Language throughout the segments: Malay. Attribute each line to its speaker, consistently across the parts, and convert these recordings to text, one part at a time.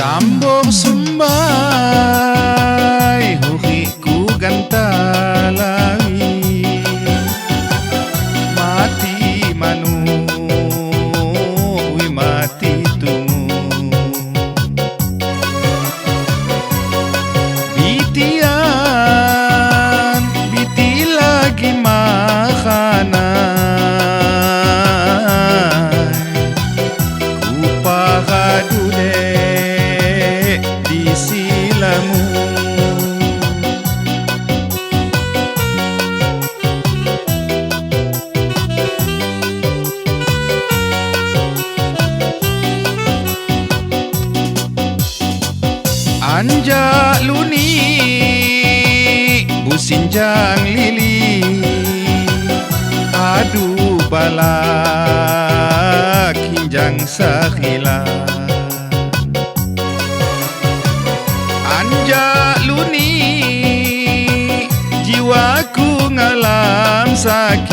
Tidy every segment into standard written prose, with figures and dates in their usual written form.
Speaker 1: Cambor Sumbai huriku gantalai mati manu wi mati tumu bitian biti lagi makanan ku pagadude di silamu anja luni businjang lili adu balak hinjang sakhila anja luni jiwaku ngalam sakit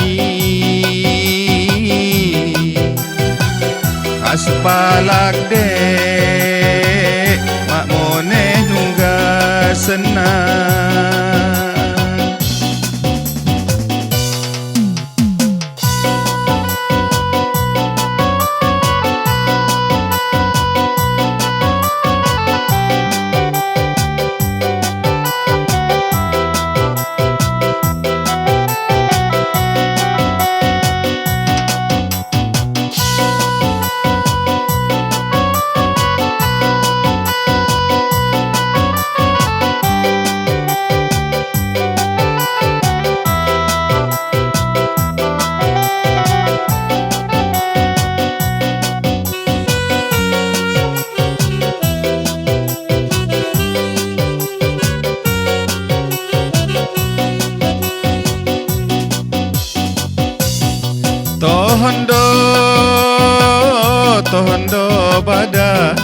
Speaker 1: khas palak dek mak moneh nungga senang tohondo badan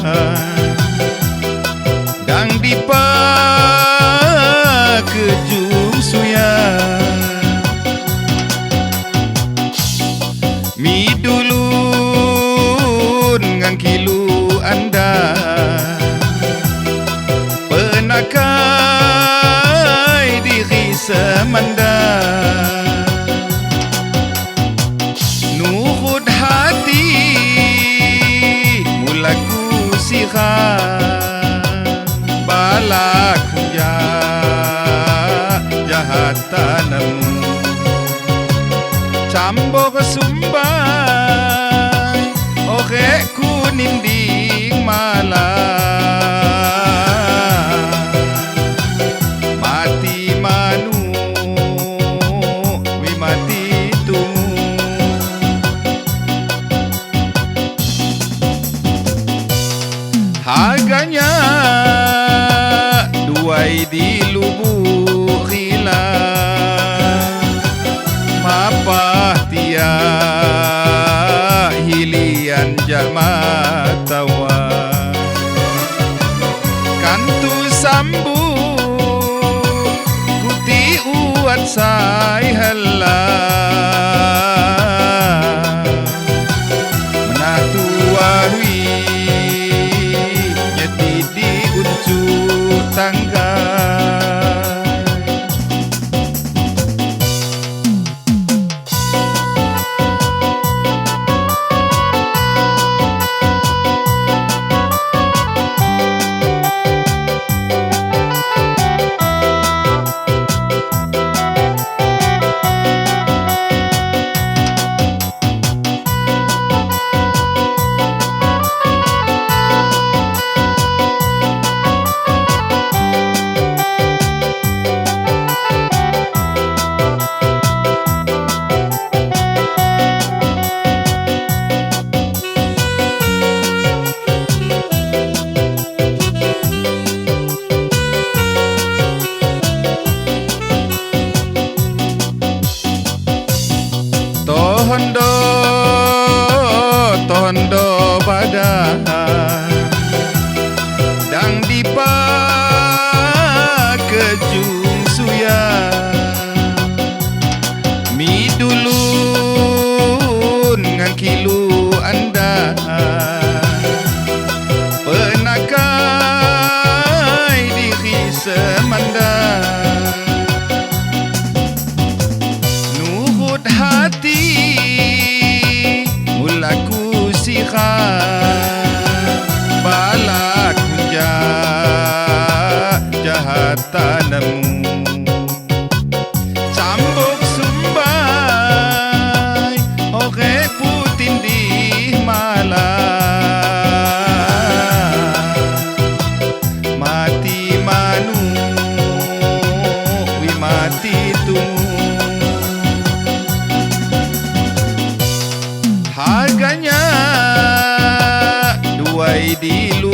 Speaker 1: dang dipa kejung suya mi dulun ngang kilu anda penakai diri semanda nuhud hati mulaku sihan balaku jahat tanemu Cambor Sumbai oke ku ninding malam mati manu wi mati tumu harganya duai di lubuk hilang mapah tia hilian jamatawa kantu sambu kuti uat sai halang menah tuawi tangga tohondo badan dang dipa kejung suya mi dulun ngang kilu anda penaka di luar